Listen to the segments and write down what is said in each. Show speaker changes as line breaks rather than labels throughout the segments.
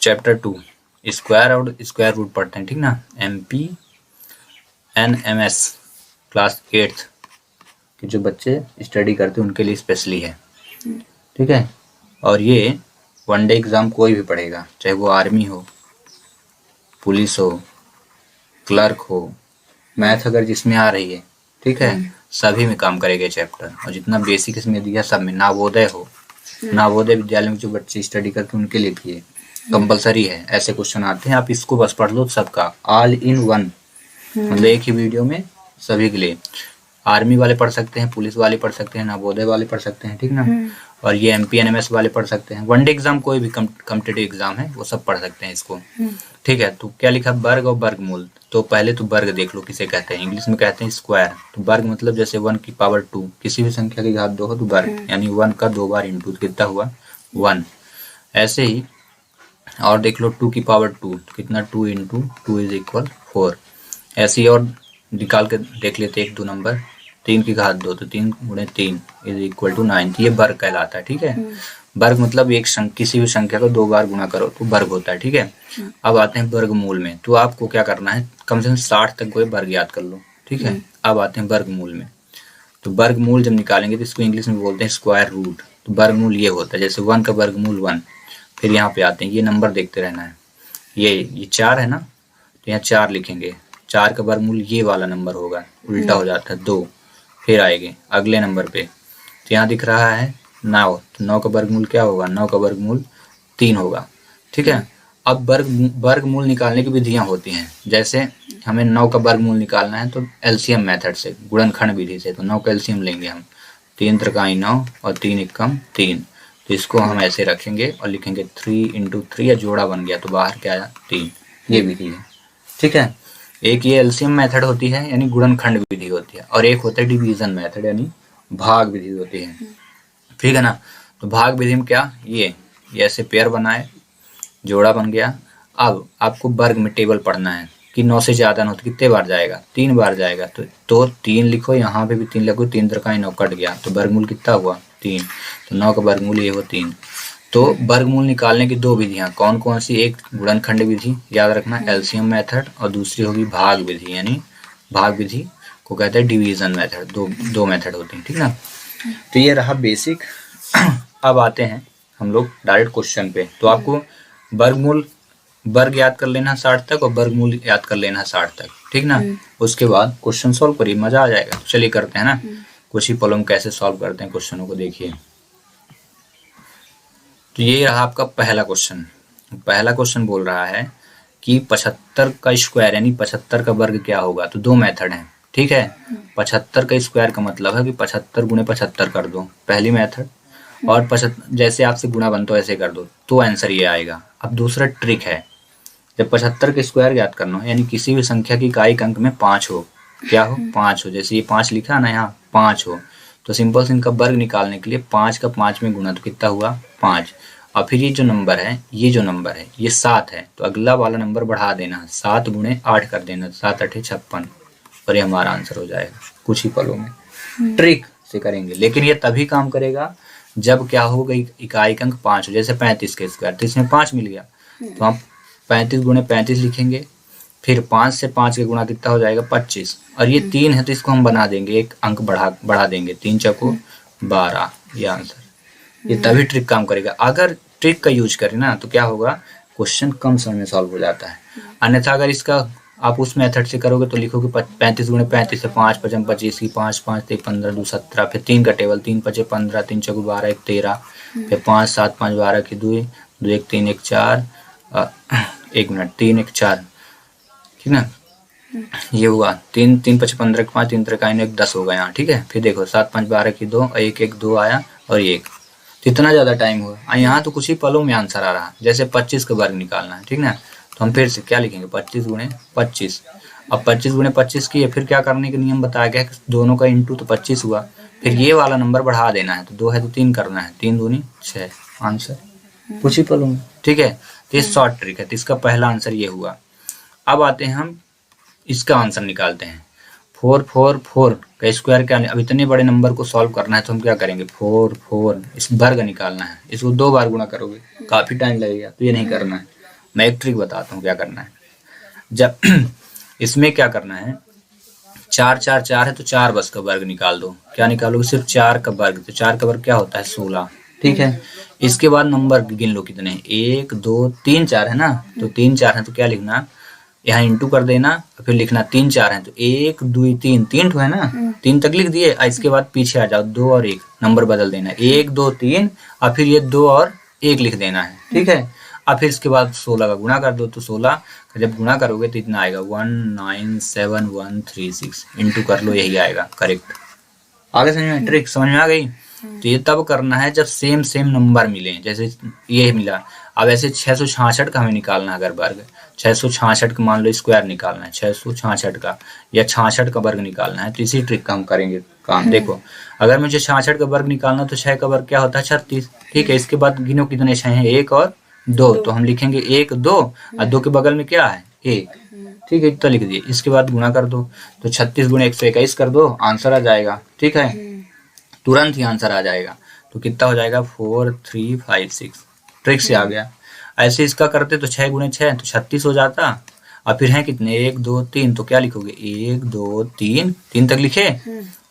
Chapter 2 square और square root पढ़ते हैं, ठीक ना। MPNMS क्लास 8th के जो बच्चे स्टडी करते हैं उनके लिए स्पेशली है, ठीक है। और ये वनडे एग्ज़ाम कोई भी पढ़ेगा, चाहे वो आर्मी हो, पुलिस हो, क्लर्क हो, मैथ अगर जिसमें आ रही है, ठीक है, सभी में काम करेगा चैप्टर। और जितना बेसिक इसमें दिया सब में, नवोदय हो, नवोदय विद्यालय में जो बच्चे स्टडी करते हैं उनके लिए भी है, कंपलसरी है। ऐसे क्वेश्चन आते हैं, आप इसको बस पढ़ लो सबका, ऑल इन वन, मतलब एक ही वीडियो में सभी के लिए। आर्मी वाले पढ़ सकते हैं, पुलिस वाले पढ़ सकते हैं, नवोदय वाले पढ़ सकते हैं, ठीक ना। और ये MPNMS वाले पढ़ सकते हैं। वनडे एग्जाम कोई भी कॉम्पिटिटिव एग्जाम है वो सब पढ़ सकते हैं इसको, ठीक है। तो क्या लिखा, वर्ग और वर्गमूल। तो पहले तो वर्ग देख लो किसे कहते हैं, इंग्लिश में कहते हैं स्क्वायर। तो वर्ग मतलब जैसे 1 की पावर 2, किसी भी संख्या की घात 2 हो तो वर्ग, यानी 1 का 2 बार इंटू, कितना हुआ 1। ऐसे ही और देख लो 2 की पावर 2, तो कितना 2 इंटू 2 इज इक्वल 4। ऐसे ही और निकाल के देख लेते एक दो नंबर, 3 की घात 2, तो 3 गुणे 3 इज इक्वल टू 9। ये वर्ग कहलाता है, ठीक है। वर्ग मतलब किसी भी संख्या को 2 बार गुणा करो तो वर्ग होता है, ठीक है। अब आते हैं वर्गमूल में। तो आपको क्या करना है, कम से कम 60 तक कोई वर्ग याद कर लो, ठीक है। अब आते हैं वर्गमूल में। तो वर्गमूल जब निकालेंगे तो इसको इंग्लिश में बोलते हैं स्क्वायर रूट। तो वर्गमूल ये होता है, जैसे 1 का वर्गमूल 1। फिर यहाँ पे आते हैं, ये नंबर देखते रहना है, ये 4 है ना, तो यहाँ 4 लिखेंगे। 4 का वर्गमूल ये वाला नंबर होगा, उल्टा हो जाता है 2। फिर आएंगे अगले नंबर पे, तो यहाँ दिख रहा है 9, तो 9 का वर्गमूल क्या होगा, 9 का वर्गमूल 3 होगा, ठीक है। अब वर्गमूल निकालने की विधियां होती हैं, जैसे हमें 9 का वर्गमूल निकालना है तो एलसीएम मेथड से, गुणनखंड विधि से। तो 9 का एलसीएम लेंगे हम, 3 त्रिकाई 9 और 3 एकम 3। तो इसको हम ऐसे रखेंगे और लिखेंगे 3 इंटू 3, या जोड़ा बन गया तो बाहर क्या आया 3। ये विधि है, ठीक है। एक ये एलसीएम मेथड होती है, यानी गुणनखंड विधि होती है, और एक होता है डिवीजन मेथड, यानी भाग विधि होती है, ठीक है ना। तो भाग विधि में क्या, ये ऐसे पेयर बनाए, जोड़ा बन गया। अब आपको वर्ग में टेबल पढ़ना है कि 9 से ज़्यादा ना हो तो कितने बार जाएगा, 3 बार जाएगा। तो 3 लिखो, यहाँ पे भी 3 लिखो, 3 त्रिकाई 9 कट गया, तो वर्गमूल कितना हुआ 3। तो 9 का वर्गमूल ये हो 3। तो वर्गमूल निकालने की 2 विधियां कौन कौन सी, एक गुणनखंड विधि याद रखना एलसीएम मेथड, और दूसरी होगी भाग विधि, यानी भाग विधि को कहते हैं डिवीजन मेथड। दो मेथड होती हैं, ठीक ना। तो ये रहा बेसिक। अब आते हैं हम लोग डायरेक्ट क्वेश्चन पे। तो आपको वर्ग याद कर लेना 60 तक, और वर्गमूल याद कर लेना 60 तक, ठीक ना। उसके बाद क्वेश्चन सॉल्व करिए, मजा आ जाएगा। तो चलिए करते हैं ना, कुछ ही पलों में कैसे सॉल्व करते हैं क्वेश्चनों को, देखिए। तो ये रहा आपका पहला क्वेश्चन। पहला क्वेश्चन बोल रहा है कि 75 का स्क्वायर यानी 75 का वर्ग क्या होगा। तो 2 मेथड हैं, ठीक है। 75 का स्क्वायर का मतलब है कि 75 गुणे 75 कर दो, पहली मेथड। और 75 जैसे आपसे गुणा बनता है ऐसे कर दो, तो आंसर ये आएगा। अब दूसरा ट्रिक है, जब 75 का स्क्वायर याद करना हो, यानी किसी भी संख्या की इकाई अंक में 5 हो, क्या हो 5 हो, जैसे ये 5 लिखा ना, यहाँ 5 हो, तो सिंपल से इनका वर्ग निकालने के लिए 5 का 5 में गुणा, तो कितना हुआ 5। और फिर ये जो नंबर है, ये 7 है, तो अगला वाला नंबर बढ़ा देना, 7 गुणे 8 कर देना, 7 8 56, और ये हमारा आंसर हो जाएगा। कुछ ही पलों में ट्रिक से करेंगे, लेकिन ये तभी काम करेगा जब क्या होगा, इकाई अंक 5 हो। जैसे 35 का स्क्वायर, तो इसमें 5 मिल गया, तो हम 35 गुणे 35 लिखेंगे। फिर 5 से 5 के गुणा कितना हो जाएगा 25, और ये 3 है तो इसको हम बना देंगे, एक अंक बढ़ा देंगे, 3 चौको 12, ये आंसर। ये तभी ट्रिक काम करेगा। अगर ट्रिक का यूज करें ना तो क्या होगा, क्वेश्चन कम समय में सॉल्व हो जाता है। अन्यथा अगर इसका आप उस मेथड से करोगे तो लिखोगे 35 गुणे 35 से 5 पचम 25 की 5 5 3 15 2 17, फिर 3 का टेबल, 3 पचे 15, 3 चौको 12 1 13, फिर 5 7 5 12 की 2 2 1 3 1 4, 1 मिनट 3 1 4, ठीक ना। ये हुआ 3 3 पचे 15 की 5, 3 त्रिकाई 1 10 होगा यहाँ, ठीक है। फिर देखो 7 5 12 की 2, 1 1 2 आया, और 1, तो इतना ज़्यादा टाइम हुआ। यहाँ तो कुछ ही पलों में आंसर आ रहा। जैसे 25 का वर्ग निकालना है, ठीक ना, तो हम फिर से क्या लिखेंगे 25 गुणे 25। अब 25 गुणे 25 की फिर क्या करने के नियम बताया गया कि दोनों का इंटू, तो 25 हुआ। फिर ये वाला नंबर बढ़ा देना है, तो 2 है तो 3 करना है, 3 दूनी 6, आंसर कुछ ही पलों में, ठीक है। तो ये शॉर्ट ट्रिक है, तो इसका पहला आंसर ये हुआ। अब आते हैं हम इसका आंसर निकालते हैं। 444 का स्क्वायर क्या, अब इतने बड़े नंबर को सॉल्व करना है तो हम क्या करेंगे, 4 4 इस वर्ग निकालना है, इसको 2 बार गुणा करोगे, काफी टाइम लगेगा, तो ये नहीं करना है। मैं एक ट्रिक बताता हूँ क्या करना है। जब इसमें क्या करना है, 4 4 4 है तो 4 बस का वर्ग निकाल दो। क्या निकालोगे? सिर्फ 4 का वर्ग। तो 4 का वर्ग क्या होता है? 16। ठीक है, इसके बाद नंबर गिन लो कितने हैं, 1 2 3 4 है ना। तो 3 4 है तो क्या लिखना, यहाँ इंटू कर देना, फिर लिखना 3 4 है तो 1 2 3, 3 है ना, 3 तक लिख दिए। इसके बाद पीछे आ जाओ, 2 और 1 नंबर बदल देना, 1 2 3 और फिर ये 2 और 1 लिख देना है। ठीक है, और फिर इसके बाद 16 का गुणा कर दो। तो 16 का जब गुणा करोगे तो इतना आएगा 197136, इंटू कर लो, यही आएगा करेक्ट। आगे समझ में, ट्रिक समझ में आ गई। तो ये तब करना है जब सेम सेम नंबर मिले, जैसे ये मिला। अब ऐसे 666 का हमें निकालना है अगर वर्ग, 666 का मान लो स्क्वायर निकालना है, 666 का या 66 का वर्ग निकालना है, तो इसी ट्रिक का हम करेंगे काम। देखो, अगर मुझे 66 का वर्ग निकालना तो 6 का वर्ग क्या होता है? 36। ठीक है, इसके बाद गिनो कितने 6 हैं, 1 और 2, तो हम लिखेंगे 1 2 और 2 के बगल में क्या है? 1। ठीक है, इतना लिख दिए। इसके बाद गुणा कर दो, तो 36 गुणे 121 कर दो, आंसर आ जाएगा। ठीक है, तुरंत ही आंसर आ जाएगा। तो कितना हो जाएगा? 4356। ट्रिक से आ गया। ऐसे इसका करते तो 6 गुणे 6 तो 36 हो जाता। और फिर है कितने? 1 2 3, तो क्या लिखोगे? 1 2 3, 3 तक लिखे,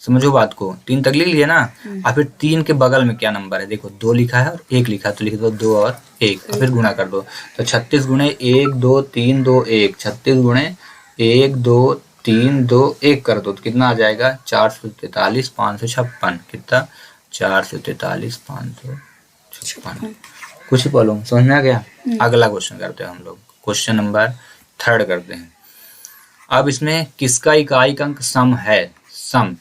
समझो बात को, 3 तक लिख लिए ना। और फिर 3 के बगल में क्या नंबर है? देखो 2 लिखा है और 1 लिखा है, तो लिख दो 2 और 1 और फिर गुणा कर दो। तो 36 गुणे 1 2 3 2 1, 36 गुणे 1 2 3 2 1 कर दो, तो कितना आ जाएगा? 443 556। कितना? 443 556। कुछ ही पढ़ो, समझ में आ गया। अगला क्वेश्चन करते हैं हम लोग, क्वेश्चन नंबर 3 करते हैं। अब इसमें किसका इकाई अंक सम है? सम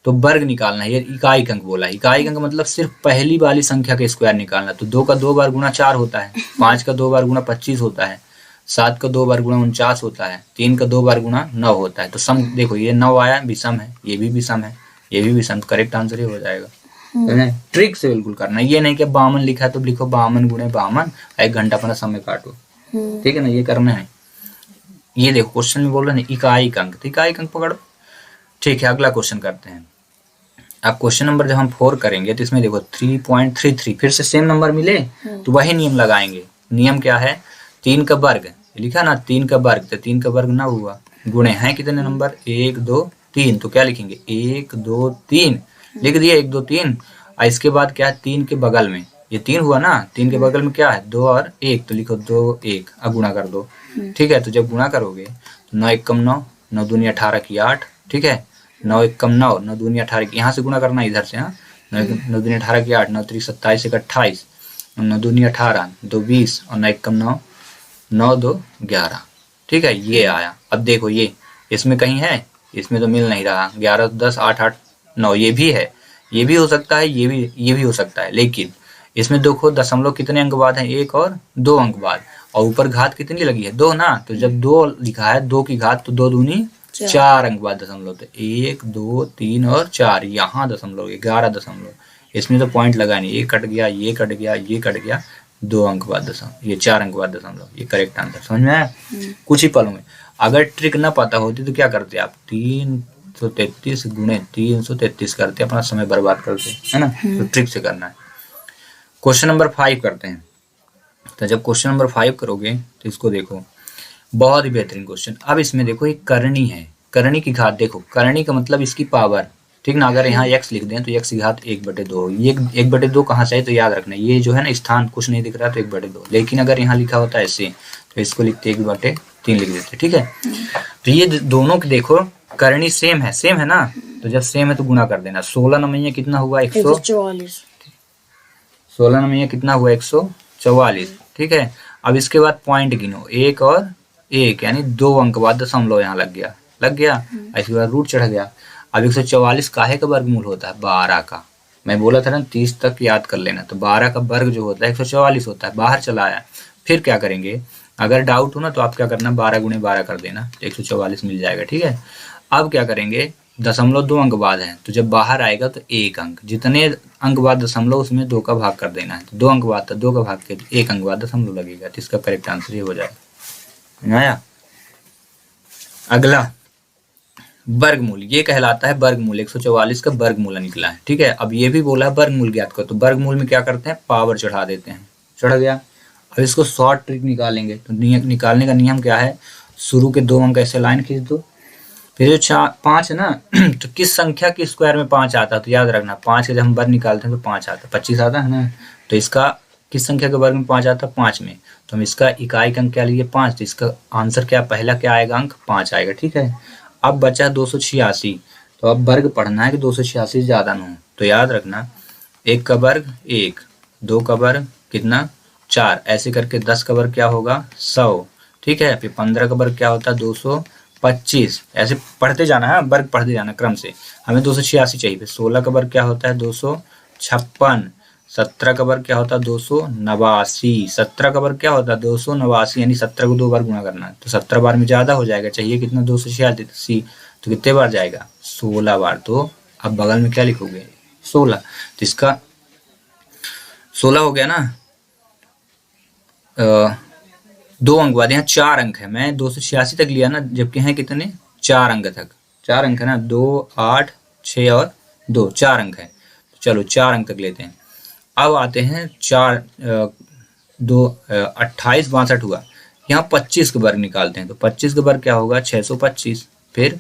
तो वर्ग निकालना है। ये इकाई अंक बोला है, इकाई अंक मतलब सिर्फ पहली वाली संख्या का स्क्वायर निकालना। तो 2 का 2 बार गुणा 4 होता है, 5 का 2 बार गुणा 25 होता है, 7 का 2 बार गुणा 49 होता है, 3 का 2 बार गुणा 9 होता है। तो सम देखो, ये 9 आया, विषम है, ये भी विषम है, ये भी विषम। करेक्ट आंसर ही हो जाएगा। ट्रिक से बिल्कुल करना, ये नहीं कि 52 लिखा है तो लिखो 52 गुणे 52, 1 घंटा अपना समय काटो। ठीक है ना, ये करना है। ये देखो क्वेश्चन में बोल रहे हैं इकाई अंक, तो इकाई अंक पकड़ो। ठीक है, अगला क्वेश्चन करते हैं। अब क्वेश्चन नंबर जब हम 4 करेंगे तो इसमें देखो 3.33, फिर से सेम नंबर मिले तो वही नियम लगाएंगे। नियम क्या है? 3 का वर्ग लिखा ना, 3 का वर्ग, तो 3 का वर्ग ना हुआ, गुणे हैं कितने नंबर? 1 2 3, तो क्या लिखेंगे? 1 2 3 लिख दिया, 1 2 3। और इसके बाद क्या है? 3 के बगल में ये 3 हुआ ना, 3 के बगल में क्या है? 2 और 1, तो लिखो 2 1, अब गुणा कर दो। ठीक है, तो जब गुणा करोगे तो 9 1 9, 9 दूनी 18 की 8। ठीक है, 9 1 9, 9 दूनी 18 की, यहाँ से गुणा करना इधर से। हाँ, 9 दूनी 18 की 8, 9 3 27 1 28, 9 दूनी 18, 2 20 और 9 1 9, 9 2 11। ठीक है, ये आया। अब देखो ये इसमें कहीं है, इसमें तो मिल नहीं रहा। 11 10 8 8 9, ये भी है, ये भी हो सकता है, ये भी हो सकता है। लेकिन इसमें देखो दशमलव कितने अंक बाद है? 1 और 2 अंक बाद, और ऊपर घात कितनी लगी है? 2 ना। तो जब 2 लिखा है, 2 की घात, तो 2 दूनी 4 अंक बाद दशमलव, तो 1 2 3 और 4, यहाँ दशमलव 11 दशमलव। इसमें तो पॉइंट लगा नहीं, ये कट गया, ये कट गया, ये कट गया, 2 अंक बाद दशमलव, ये 4 अंक बाद दशमलव, ये करेक्ट आंसर। समझ में आया? कुछ ही पलों में। अगर ट्रिक ना पता होती तो क्या करते आप? 333 गुणे 333 करते, अपना समय बर्बाद करते, है ना। तो ट्रिक से करना है। क्वेश्चन नंबर 5 करते हैं। तो जब क्वेश्चन नंबर 5 करोगे तो इसको देखो, बहुत ही बेहतरीन क्वेश्चन। अब इसमें देखो एक करनी है, करनी की घात देखो, करनी का मतलब इसकी पावर। ठीक ना, अगर यहाँ x लिख दें तो x की घात 1/2। ये 1/2 कहाँ से है? तो याद रखना, ये जो है ना स्थान कुछ नहीं दिख रहा तो 1/2। लेकिन अगर यहाँ लिखा होता है ऐसे तो इसको लिखते 1/3 लिख देते। ठीक है, तो ये दोनों की देखो करनी सेम है ना। तो जब सेम है तो गुणा कर देना। 16 नमैया कितना हुआ? 144। 16 नमैया कितना हुआ? 144। ठीक है, अब इसके बाद पॉइंट गिनो, 1 और 1 यानी 2 अंक बाद दशमलव यहाँ लग गया। इसके बाद रूट चढ़ गया। अब 144 काहे का वर्गमूल होता है? 12 का। मैं बोला था ना 30 तक याद कर लेना। तो 12 का वर्ग जो होता है 144 होता है, बाहर चला आया। फिर क्या करेंगे? अगर डाउट हो ना तो आप क्या करना, 12 गुणे 12 कर देना, 144 मिल जाएगा। ठीक है, अब क्या करेंगे? दशमलव 2 अंक बाद है, तो जब बाहर आएगा तो 1 अंक, जितने अंक बाद दशमलव उसमें 2 का भाग कर देना है। तो 2 अंक बाद था, 2 का भाग के 1 अंक बाद दशमलव लगेगा। तो इसका करेक्ट आंसर ये हो जाएगा। आया अगला, वर्गमूल। ये कहलाता है वर्गमूल, 144 का वर्गमूल निकला है। ठीक है, अब ये भी बोला है वर्गमूल ज्ञात करो। तो वर्गमूल में क्या करते हैं? पावर चढ़ा देते हैं, चढ़ गया। अब इसको शॉर्ट ट्रिक निकालेंगे। तो निकालने का नियम क्या है, शुरू के 2 अंक ऐसे लाइन खींच दो, फिर जो 5 है ना तो किस संख्या के स्क्वायर में 5 आता है, तो याद रखना 5 के जब हम वर्ग निकालते हैं तो 5 आता है, 25 आता है ना। तो इसका किस संख्या के वर्ग में 5 आता है, 5 में। तो हम इसका इकाई का अंक क्या लिए, 5। तो इसका आंसर क्या, पहला क्या आएगा, अंक 5 आएगा। ठीक है, अब बचा 286। तो अब वर्ग पढ़ना है कि 286 से ज़्यादा ना हो। तो याद रखना 1 का वर्ग 1, 2 का वर्ग कितना 4, ऐसे करके 10 का वर्ग क्या होगा 100। ठीक है, फिर 15 का वर्ग क्या होता है 225, ऐसे पढ़ते जाना है, वर्ग पढ़ते जाना क्रम से। हमें 286 चाहिए। फिर 16 का वर्ग क्या होता है 256, 17 का वर्ग क्या होता है 289, 17 का वर्ग क्या होता है 289, यानी 17 को 2 बार गुणा करना है। तो 17 बार में ज़्यादा हो जाएगा, चाहिए कितना 286, तो कितने बार जाएगा 16 बार। तो अब बगल में क्या लिखोगे 16, तो इसका 16 हो गया ना। 2 अंक बाद, यहाँ 4 अंक है, मैं 286 तक लिया ना, जबकि हैं कितने 4 अंक तक, 4 अंक है ना, 2 8 6 और 2, 4 अंक है। तो चलो 4 अंक तक लेते हैं। अब आते हैं 4 2 28 62 हुआ, यहाँ 25 का वर्ग निकालते हैं। तो 25 का वर्ग क्या होगा 625, फिर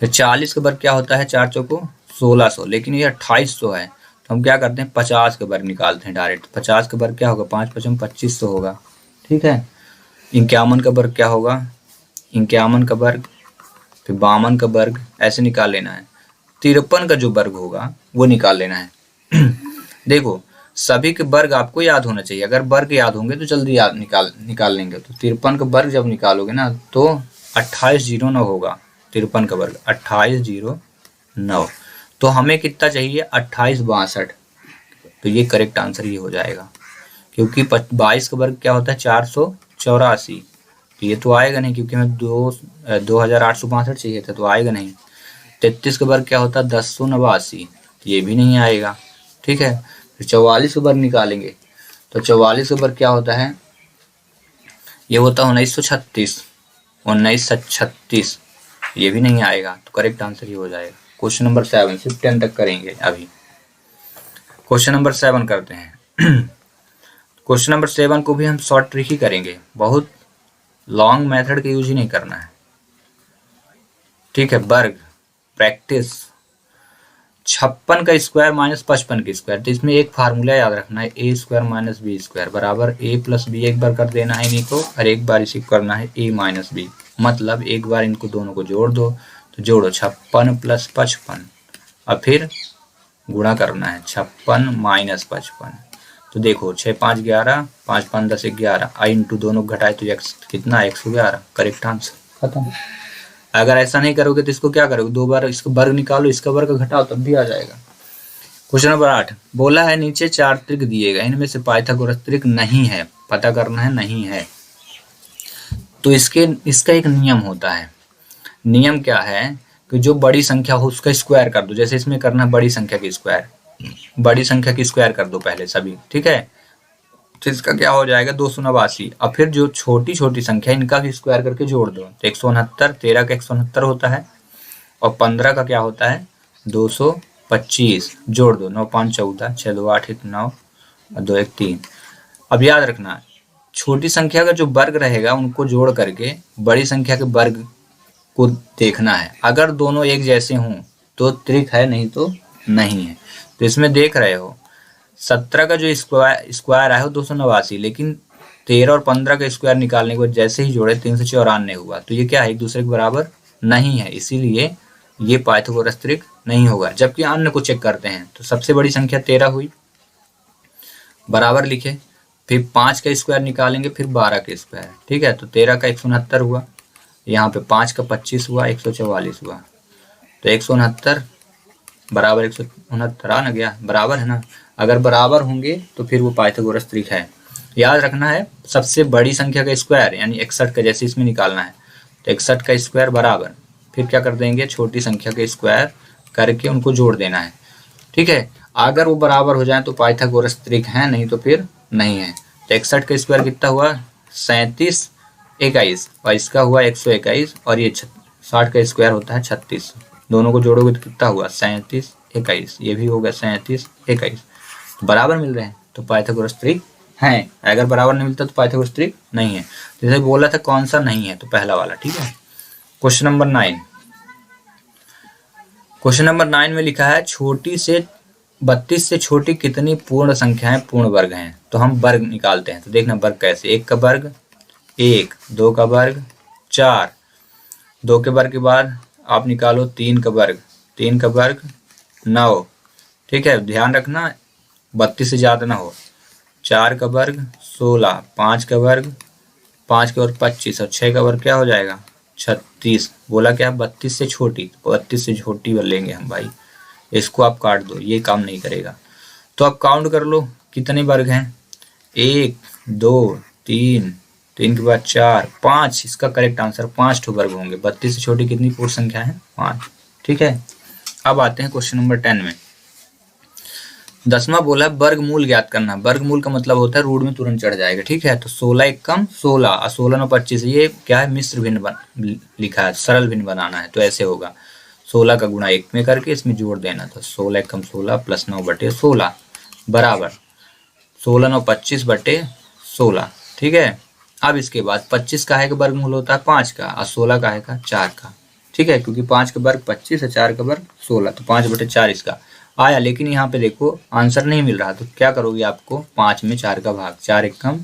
40 का वर्ग क्या होता है 4 चौको 1600, लेकिन ये 2800 है। तो हम क्या करते हैं 50 का वर्ग निकालते हैं डायरेक्ट। 50 का वर्ग क्या होगा 5 5 2500 होगा। ठीक है, 51 का वर्ग क्या होगा 51 का वर्ग, फिर 52 का वर्ग, ऐसे निकाल लेना है। 53 का जो वर्ग होगा वो निकाल लेना है। देखो सभी के वर्ग आपको याद होना चाहिए, अगर वर्ग याद होंगे तो जल्दी याद निकाल लेंगे। तो 53 का वर्ग जब निकालोगे ना तो 2809 होगा। 53 का वर्ग 2809, तो हमें कितना चाहिए 2862। तो ये करेक्ट आंसर ये हो जाएगा, क्योंकि 22 का वर्ग क्या होता है 484। तो ये तो आएगा नहीं, क्योंकि हमें 2862 चाहिए था, तो आएगा नहीं। 33 का वर्ग क्या होता है 1089, तो ये भी नहीं आएगा। ठीक है, फिर 44 का वर्ग निकालेंगे। तो 44 का वर्ग क्या होता है, ये होता है 1936, 1936, ये भी नहीं आएगा। तो करेक्ट आंसर ये हो जाएगा। क्वेश्चन नंबर 7, सिर्फ 10 तक करेंगे अभी। क्वेश्चन नंबर 7 करते हैं। क्वेश्चन नंबर 7 को भी हम शॉर्ट ट्रिक ही करेंगे, बहुत लॉन्ग मेथड का यूज ही नहीं करना है। ठीक है, वर्ग प्रैक्टिस 56 का स्क्वायर माइनस 55 का स्क्वायर। तो इसमें एक फार्मूला याद रखना है, ए स्क्वायर माइनस बी स्क्वायर बराबर ए प्लस बी। एक बार कर देना है इन्हीं को और एक बार इसी को करना है ए माइनस बी। मतलब एक बार इनको दोनों को जोड़ दो, तो जोड़ो 56 प्लस 55, और फिर गुणा करना है 56 माइनस 55। तो देखो 6 5 11, 5 5 10 11, आई इंटू दोनों घटाए तो एक्स कितना 111। करेक्ट आंसर, खत्म। अगर ऐसा नहीं करोगे तो इसको क्या करोगे, 2 बार इसका वर्ग निकालो, इसका वर्ग घटाओ, तब भी आ जाएगा। क्वेश्चन नंबर 8 बोला है नीचे 4 त्रिक दिए गए, इनमें से पाइथागोरस त्रिक नहीं है, पता करना है नहीं है। तो इसका एक नियम होता है। नियम क्या है कि जो बड़ी संख्या हो उसका स्क्वायर कर दो। जैसे इसमें करना है बड़ी संख्या की स्क्वायर, बड़ी संख्या की स्क्वायर कर दो पहले सभी। ठीक है, तो इसका क्या हो जाएगा 289, और फिर जो छोटी छोटी संख्या इनका भी स्क्वायर करके जोड़ दो। तो 169, 13 का 169 होता है, और 15 का क्या होता है 225, जोड़ दो 9 5 14, 6 2 8 1 9 और 2 1 3। अब याद रखना छोटी संख्या का जो वर्ग रहेगा उनको जोड़ करके बड़ी संख्या के वर्ग को देखना है। अगर दोनों एक जैसे हों तो त्रिक है, नहीं तो नहीं है। तो इसमें देख रहे हो 17 का जो स्क्वायर आया हो 289, लेकिन 13 और 15 का स्क्वायर निकालने के बाद जैसे ही जोड़े 394 हुआ। तो ये क्या है, एक दूसरे के बराबर नहीं है, इसीलिए ये पाइथागोरस त्रिक नहीं होगा। जबकि अन्य को चेक करते हैं तो सबसे बड़ी संख्या 13 हुई, बराबर लिखे, फिर 5 का स्क्वायर निकालेंगे, फिर 12 का स्क्वायर। ठीक है, तो 13 का 169 हुआ, यहाँ पे 5 का 25 हुआ, 144 हुआ। तो 169 बराबर 169 आ ना गया, बराबर है ना। अगर बराबर होंगे तो फिर वो पाइथागोरस त्रिक है। याद रखना है सबसे बड़ी संख्या का स्क्वायर यानी 61 का, जैसे इसमें निकालना है तो 61 का स्क्वायर बराबर, फिर क्या कर देंगे छोटी संख्या का स्क्वायर करके उनको जोड़ देना है। ठीक है, अगर वो बराबर हो जाए तो पाइथागोरस त्रिक है, नहीं तो फिर नहीं है। तो 61 का स्क्वायर कितना हुआ 37 21, और इसका हुआ 121, और ये 60 का स्क्वायर होता है 36। दोनों को जोड़ोगे तो कितना हुआ 37 21, ये भी होगा 37 21, तो बराबर मिल रहे हैं। तो पाइथागोरस त्रिक हैं, अगर बराबर नहीं मिलता तो पाइथागोरस ट्रिक नहीं है। जैसे बोला था कौन सा नहीं है, तो पहला वाला, ठीक है। क्वेश्चन नंबर 9, क्वेश्चन नंबर 9 में लिखा है छोटी से 32 से छोटी कितनी पूर्ण संख्याएं पूर्ण वर्ग हैं। तो हम वर्ग निकालते हैं। तो देखना वर्ग कैसे, 1 का वर्ग 1, 2 का वर्ग 4, 2 के वर्ग के बाद आप निकालो 3 का वर्ग, 3 का वर्ग 9, ठीक है। ध्यान रखना 32 से ज़्यादा ना हो। 4 का वर्ग 16, 5 का वर्ग 5 के वर्ग 25 और 6 का वर्ग क्या हो जाएगा 36। बोला क्या 32 से छोटी, 32 से छोटी लेंगे हम भाई। इसको आप काट दो, ये काम नहीं करेगा। तो आप काउंट कर लो कितने वर्ग हैं, 1 2 3, 3 के बाद 4 5, इसका करेक्ट आंसर 5 ठो वर्ग होंगे। 32 से छोटी कितनी पूर्ण संख्या है 5, ठीक है। अब आते हैं क्वेश्चन नंबर 10 में। 10वां बोला वर्गमूल ज्ञात करना। वर्गमूल का मतलब होता है रूट में तुरंत चढ़ जाएगा, ठीक है। तो 16 एकम 16 और 16 9 25, ये क्या है मिश्र भिन्न लिखा है, सरल भिन्न बनाना है। तो ऐसे होगा 16 का गुणा 1 में करके इसमें जोड़ देना। तो 16 एकम 16 प्लस 9 बटे 16 बराबर 16 9 25 बटे 16, ठीक है। अब इसके बाद 25 का है का वर्गमूल होता है 5 का और 16 का है का 4 का, ठीक है। क्योंकि 5 का वर्ग 25 और 4 का वर्ग 16, तो 5 बटे 4 इसका आया। लेकिन यहाँ पे देखो आंसर नहीं मिल रहा, तो क्या करोगे, आपको 5 में 4 का भाग, 4 एकम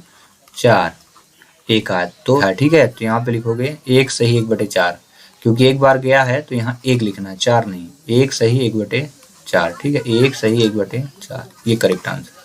4 एक आया तो है, ठीक है। तो यहाँ पे लिखोगे 1 सही 1 बटे 4, क्योंकि एक बार गया है तो यहाँ 1 लिखना है, 4 नहीं। 1 सही 1 बटे 4, ठीक है। 1 सही 1 बटे 4, ये करेक्ट आंसर।